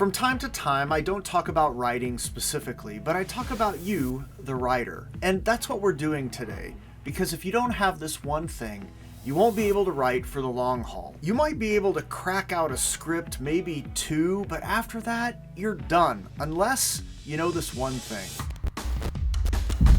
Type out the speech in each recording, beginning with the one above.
From time to time, I don't talk about writing specifically, but I talk about you, the writer. And that's what we're doing today, because if you don't have this one thing, you won't be able to write for the long haul. You might be able to crack out a script, maybe two, but after that, you're done, unless you know this one thing.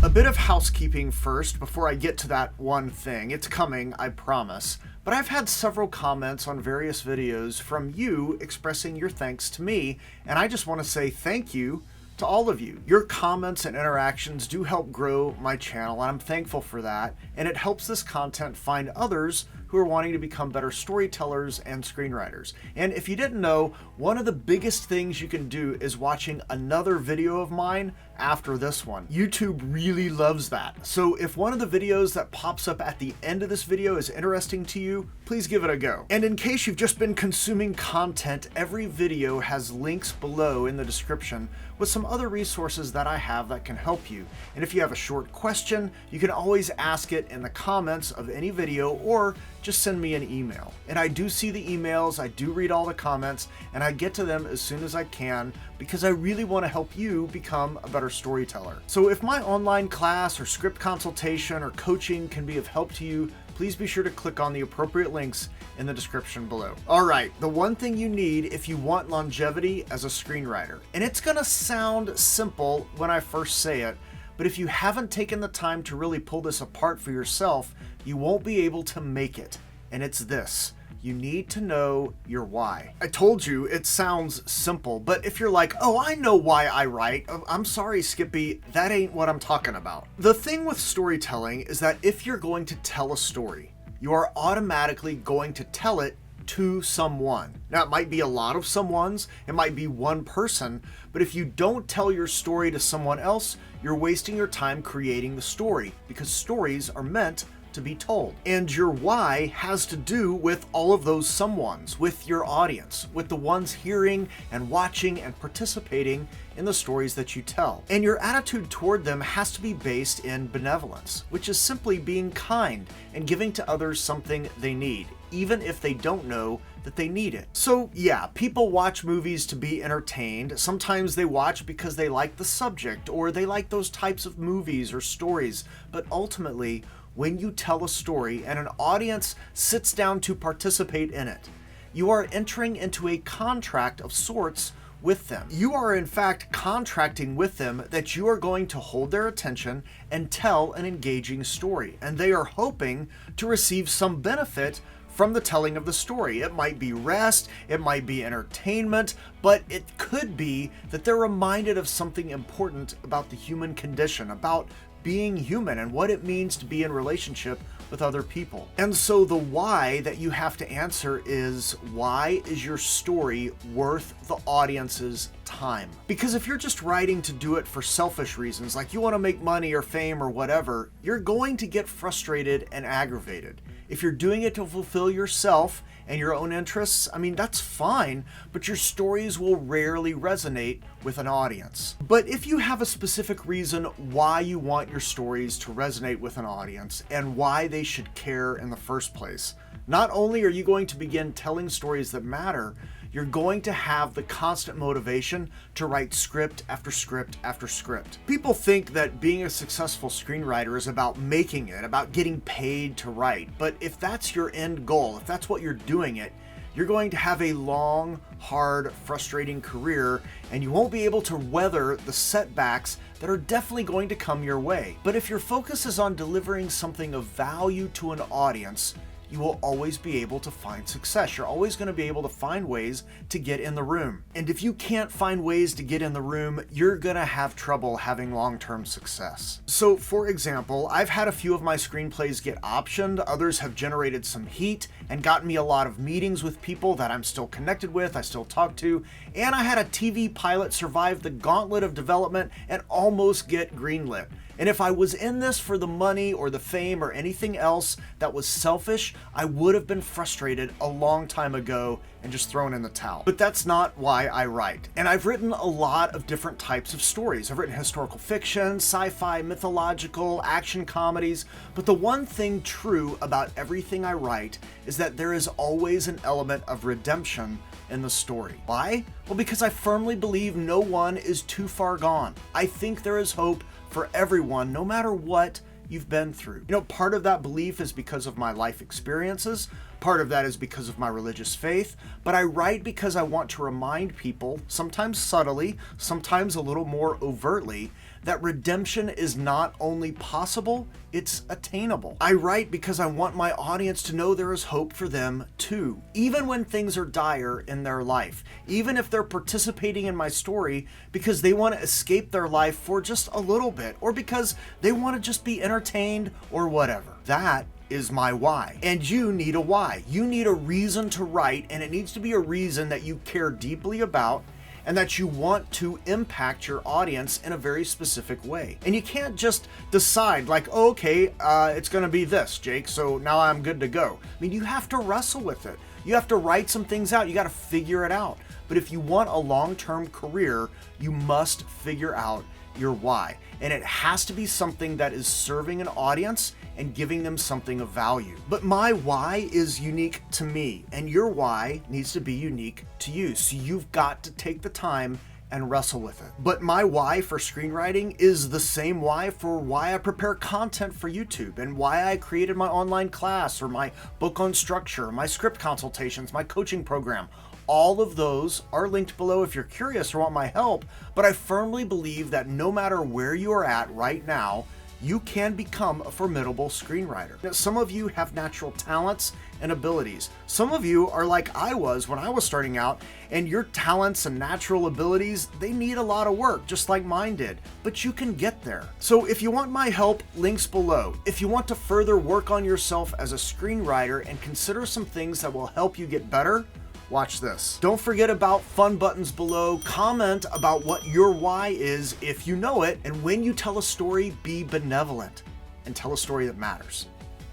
A bit of housekeeping first before I get to that one thing. It's coming, I promise. But I've had several comments on various videos from you expressing your thanks to me, and I just want to say thank you to all of you. Your comments and interactions do help grow my channel, and I'm thankful for that, and it helps this content find others who are wanting to become better storytellers and screenwriters. And if you didn't know, one of the biggest things you can do is watching another video of mine after this one. YouTube really loves that. So if one of the videos that pops up at the end of this video is interesting to you, please give it a go. And in case you've just been consuming content, every video has links below in the description with some other resources that I have that can help you. And if you have a short question, you can always ask it in the comments of any video or just send me an email. And I do see the emails, I do read all the comments, and I get to them as soon as I can because I really want to help you become a better storyteller. So if my online class or script consultation or coaching can be of help to you, please be sure to click on the appropriate links in the description below. All right, the one thing you need if you want longevity as a screenwriter, and it's gonna sound simple when I first say it, but if you haven't taken the time to really pull this apart for yourself, you won't be able to make it. And it's this: you need to know your why. I told you it sounds simple, but if you're like, oh, I know why I write, I'm sorry, Skippy, that ain't what I'm talking about. The thing with storytelling is that if you're going to tell a story, you are automatically going to tell it to someone. Now, it might be a lot of someones, it might be one person, but if you don't tell your story to someone else, you're wasting your time creating the story, because stories are meant to be told. And your why has to do with all of those someones, with your audience, with the ones hearing and watching and participating in the stories that you tell. And your attitude toward them has to be based in benevolence, which is simply being kind and giving to others something they need, even if they don't know that they need it. So yeah, people watch movies to be entertained. Sometimes they watch because they like the subject or they like those types of movies or stories. But ultimately, when you tell a story and an audience sits down to participate in it, you are entering into a contract of sorts with them. You are in fact contracting with them that you are going to hold their attention and tell an engaging story, and they are hoping to receive some benefit from the telling of the story. It might be rest, it might be entertainment, but it could be that they're reminded of something important about the human condition, about being human and what it means to be in relationship with other people. And so the why that you have to answer is, why is your story worth the audience's time? Because if you're just writing to do it for selfish reasons, like you want to make money or fame or whatever, you're going to get frustrated and aggravated. If you're doing it to fulfill yourself and your own interests, I mean, that's fine, but your stories will rarely resonate with an audience. But if you have a specific reason why you want your stories to resonate with an audience and why they should care in the first place, not only are you going to begin telling stories that matter, you're going to have the constant motivation to write script after script after script. People think that being a successful screenwriter is about making it, about getting paid to write. But if that's your end goal, if that's what you're doing it, you're going to have a long, hard, frustrating career, and you won't be able to weather the setbacks that are definitely going to come your way. But if your focus is on delivering something of value to an audience, you will always be able to find success. You're always going to be able to find ways to get in the room. And if you can't find ways to get in the room, you're going to have trouble having long-term success. So for example, I've had a few of my screenplays get optioned. Others have generated some heat and gotten me a lot of meetings with people that I'm still connected with, I still talk to. And I had a TV pilot survive the gauntlet of development and almost get greenlit. And if I was in this for the money or the fame or anything else that was selfish, I would have been frustrated a long time ago and just thrown in the towel. But that's not why I write. And I've written a lot of different types of stories. I've written historical fiction, sci-fi, mythological, action comedies. But the one thing true about everything I write is that there is always an element of redemption in the story. Why? Well, because I firmly believe no one is too far gone. I think there is hope for everyone, no matter what you've been through. Part of that belief is because of my life experiences. Part of that is because of my religious faith, but I write because I want to remind people, sometimes subtly, sometimes a little more overtly, that redemption is not only possible, it's attainable. I write because I want my audience to know there is hope for them too, even when things are dire in their life, even if they're participating in my story because they want to escape their life for just a little bit, or because they want to just be entertained or whatever. That is my why. And you need a why. You need a reason to write, and it needs to be a reason that you care deeply about and that you want to impact your audience in a very specific way. And you can't just decide like, oh, okay, it's gonna be this, Jake, so now I'm good to go. I mean, you have to wrestle with it. You have to write some things out. You gotta figure it out. But if you want a long-term career, you must figure out your why. And it has to be something that is serving an audience and giving them something of value. But my why is unique to me, and your why needs to be unique to you. So you've got to take the time and wrestle with it. But my why for screenwriting is the same why for why I prepare content for YouTube, and why I created my online class, or my book on structure, my script consultations, my coaching program. All of those are linked below if you're curious or want my help, but I firmly believe that no matter where you are at right now, you can become a formidable screenwriter. Now, some of you have natural talents and abilities. Some of you are like I was when I was starting out, and your talents and natural abilities, they need a lot of work, just like mine did, but you can get there. So if you want my help, links below. If you want to further work on yourself as a screenwriter and consider some things that will help you get better, watch this. Don't forget about fun buttons below. Comment about what your why is if you know it. And when you tell a story, be benevolent and tell a story that matters.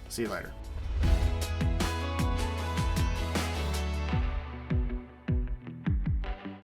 See you later.